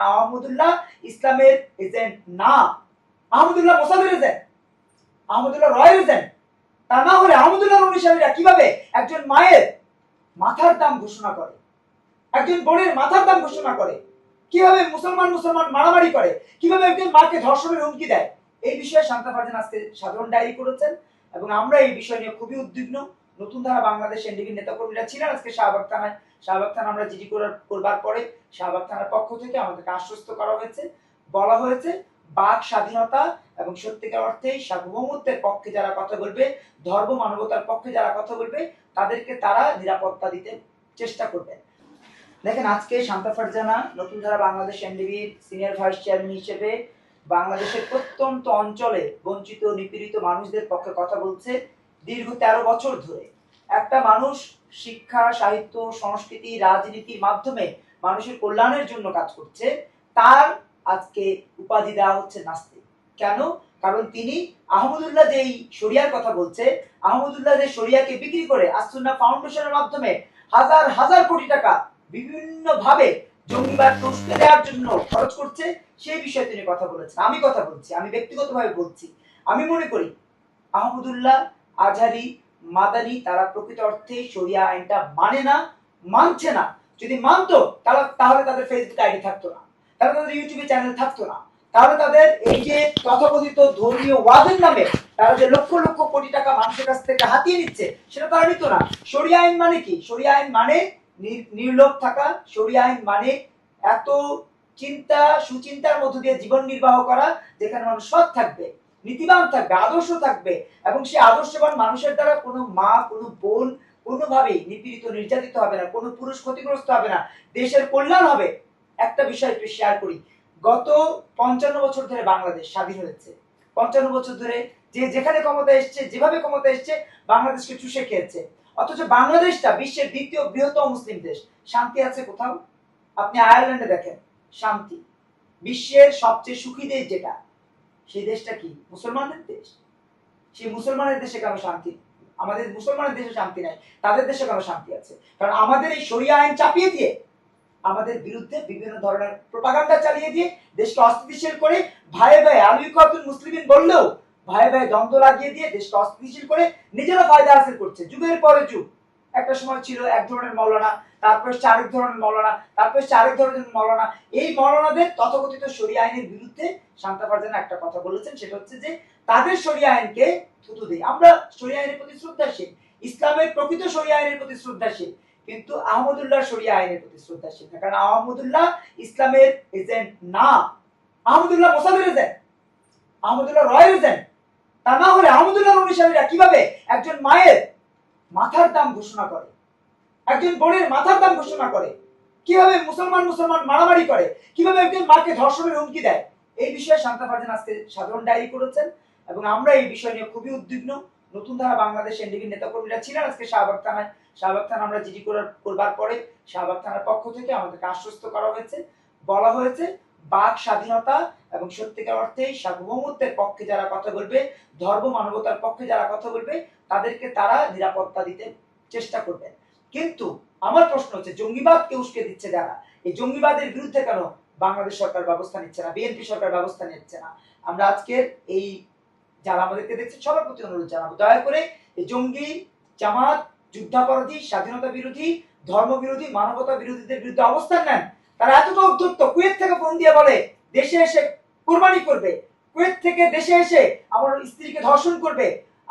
আহমদুল্লাহ ইসলামের এজেন্ট না। আহমদুল্লাহ মোসাদের এজেন্ট, আহমদুল্লাহ রয়ের এজেন্ট। তা না হলে আহমদুল্লাহ অনুসারীরা কিভাবে একজন মায়ের মাথার দাম ঘোষণা করে, একজন বোনের মাথার দাম ঘোষণা করে, কিভাবে মুসলমান মারামারি করে, কিভাবে একজন মাকে ধর্ষণের হুমকি দেয়। এই বিষয়ে শান্তা ফারজানা আজকে সাধারণ ডায়েরি করেছেন এবং আমরা এই বিষয় নিয়ে খুবই উদ্বিগ্ন। নতুন ধারা বাংলাদেশ এনডিবির নেতাকর্মীরা ছিলেন আজকে শাহবাগ থানায়। শাহবাগ থানা আমরা জিডি করবার পরে শাহবাগ থানার পক্ষ থেকে আমাদেরকে আশ্বস্ত করা হয়েছে, বলা হয়েছে বাক স্বাধীনতা এবং সত্যিকার অর্থেই সার্বভৌমত্বের পক্ষে যারা কথা বলবে, ধর্ম মানবতার পক্ষে যারা কথা বলবে, তাদেরকে তারা নিরাপত্তা দিতে চেষ্টা করবে। দেখেন, আজকে শান্তা ফারজানা নতুন ধারা বাংলাদেশ এনডিবির সিনিয়র ভাইস চেয়ারম্যান হিসেবে বাংলাদেশের প্রত্যন্ত অঞ্চলে বঞ্চিত নিপীড়িত মানুষদের পক্ষে কথা বলছে দীর্ঘ 13 বছর ধরে। একটা মানুষ শিক্ষা, সাহিত্য, সংস্কৃতি, রাজনীতির মাধ্যমে মানুষের কল্যাণের জন্য কাজ করছে, তার আজকে উপাধি দেওয়া হচ্ছে নাস্তিক। কেন? কারণ তিনি আহমদুল্লাহ যেই শরিয়ার কথা বলছে, আহমদুল্লাহ যে শরিয়াকে বিক্রি করে আসুন্নাহ ফাউন্ডেশনের মাধ্যমে হাজার হাজার কোটি টাকা বিভিন্ন ভাবে জঙ্গিবাদ উস্কে দেওয়ার জন্য খরচ করছে, সেই বিষয়ে তিনি কথা বলেছেন। আমি কথা বলছি, আমি ব্যক্তিগতভাবে বলছি, আমি মনে করি আহমদুল্লাহ, আজহারি, মাদানি তারা প্রকৃত অর্থে শরিয়া আইনটা মানে না, মানছে না। যদি মানতো তাহলে তাদের ফেসবুক আইডি থাকতো না, তাহলে তাদের ইউটিউবে চ্যানেল থাকতো না, তাহলে তাদের এই যে তথাকথিত ধর্মীয় ওয়াজের নামে তারা যে লক্ষ লক্ষ কোটি টাকা মানুষের কাছ থেকে হাতিয়ে নিচ্ছে সেটা তারা নিত না। শরিয়া আইন মানে কি? শরিয়া আইন মানে নির্লোভ থাকা। শরিয়া আইন মানে এত চিন্তা সুচিন্তার মধ্য দিয়ে জীবন নির্বাহ করা যেখানে মানুষ সৎ থাকবে, নীতিবান থাকবে, আদর্শ থাকবে এবং সেই আদর্শবান মানুষের দ্বারা কোনো মা, কোনো বোন কোনোভাবেই নিপীড়িত নির্যাতিত হবে না, কোনো পুরুষ ক্ষতিগ্রস্ত হবে না, দেশের কল্যাণ হবে। একটা বিষয় একটু শেয়ার করি। গত 55 বছর ধরে বাংলাদেশ স্বাধীন হয়েছে। 55 বছর ধরে যে যেখানে ক্ষমতা এসছে, যেভাবে ক্ষমতা এসছে, বাংলাদেশকে চুষে খেয়েছে। অথচ বাংলাদেশটা বিশ্বের দ্বিতীয় বৃহত্তম মুসলিম দেশ। শান্তি আছে কোথাও? আপনি আয়ারল্যান্ডে দেখেন, শান্তি। বিশ্বের সবচেয়ে সুখী দেশ যেটা, সেই দেশটা কি? মুসলমানদের দেশ। সেই মুসলমানের দেশে কেন শান্তি? আমাদের মুসলমানের দেশে শান্তি নাই, তাদের দেশে কেন শান্তি আছে? কারণ আমাদের এই শরিয়া আইন চাপিয়ে দিয়ে, আমাদের বিরুদ্ধে বিভিন্ন ধরনের প্রোপাগান্ডা চালিয়ে দিয়ে, দেশকে অস্থিতিশীল করে, ভাই ভাই আলী খাতুন মুসলিমিন বললেও ভাই ভাই দ্বন্দ্ব লাগিয়ে দিয়ে দেশকে অস্থিতিশীল করে নিজেরা ফায়দা হাসিল করছে। যুগের পরে যুগ। একটা সময় ছিল এক ধরনের মৌলানা, তারপর আরেক ধরনের মৌলানা, তারপর আরেক ধরনের মৌলানা। এই মৌলানাদের তথাকথিত শরিয়া আইনের বিরুদ্ধে শান্তা ফারজানা একটা কথা বলেছেন, সেটা হচ্ছে যে তাদের শরিয়া আইনকে থুতু দেই। আমরা শরিয়া আইনের প্রতি শ্রদ্ধাশীল, ইসলামের প্রকৃত শরিয়া আইনের প্রতি শ্রদ্ধাশীল, কিন্তু আহমদুল্লাহ শরিয়া আইনের প্রতি শ্রদ্ধাশীল না। কারণ আহমদুল্লাহ ইসলামের এজেন্ট না। আহমদুল্লাহ মোসাদের এজেন্ট, আহমদুল্লাহ রয়ের এজেন্ট। তা না হলে আহমদুল্লাহ অনুসারীরা কিভাবে একজন মায়ের মাথার দাম ঘোষণা করে, একজন বোনের মাথার দাম ঘোষণা করে, কিভাবে মুসলমান মারামারি করে, কিভাবে একজন মাকে ধর্ষণের হুমকি দেয়। এই বিষয়ে শান্তা ফারজানা আজকে সাধারণ ডায়েরি করেছেন এবং আমরা এই বিষয় নিয়ে খুবই উদ্বিগ্ন। নতুন ধারা বাংলাদেশ এনডিবির নেতাকর্মীরা ছিলেন আজকে শাহবাগ থানায়। শাহবাগ থানা আমরা জিডি করবার পরে শাহবাগ থানার পক্ষ থেকে আমাদেরকে আশ্বস্ত করা হয়েছে, বলা হয়েছে বাক স্বাধীনতা এবং সত্যিকার অর্থেই সার্বভৌমত্বের পক্ষে যারা কথা বলবে, ধর্ম মানবতার পক্ষে যারা কথা বলবে, তাদেরকে তারা নিরাপত্তা দিতে চেষ্টা করবেন। কিন্তু আমার প্রশ্ন হচ্ছে, জঙ্গিবাদকে উস্কে দিচ্ছে যারা, এই জঙ্গিবাদের বিরুদ্ধে কেন বাংলাদেশ সরকার ব্যবস্থা নিচ্ছে না, বিএনপি সরকার ব্যবস্থা নিচ্ছে না? আমরা আজকের এই যারা আমাদেরকে দেখছে সবার প্রতি অনুরোধ জানাবো, দয়া করে এই জঙ্গি, জামাত, যুদ্ধাপরাধী, স্বাধীনতা বিরোধী, ধর্ম বিরোধী, মানবতা বিরোধীদের বিরুদ্ধে অবস্থান নেন। তারা এতটা উদ্ধত্ত, কুয়েত থেকে ফোন দিয়ে বলে দেশে এসে কুরবানি করবে, কুয়েত থেকে দেশে এসে আমার স্ত্রীকে ধর্ষণ করবে,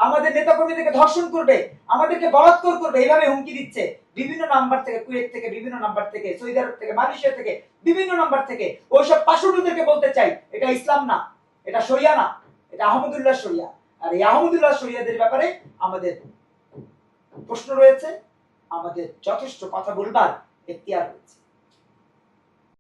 আমাদের নেতাকর্মীদেরকে ধর্ষণ করবে, আমাদেরকে বলাৎকার করবে, এইভাবে হুমকি দিচ্ছে বিভিন্ন নাম্বার থেকে, কুয়েত থেকে, বিভিন্ন নাম্বার থেকে, সৌদি আরব থেকে, মালয়েশিয়া থেকে, বিভিন্ন নাম্বার থেকে। ওইসব পাশুডুদেরকে বলতে চাই, এটা ইসলাম না, এটা শরিয়া না, এটা আহমদুল্লাহ শরিয়া। আর এই আহমদুল্লাহ শরিয়াদের ব্যাপারে আমাদের প্রশ্ন রয়েছে, আমাদের যথেষ্ট কথা বলবার এখতিয়ার রয়েছে।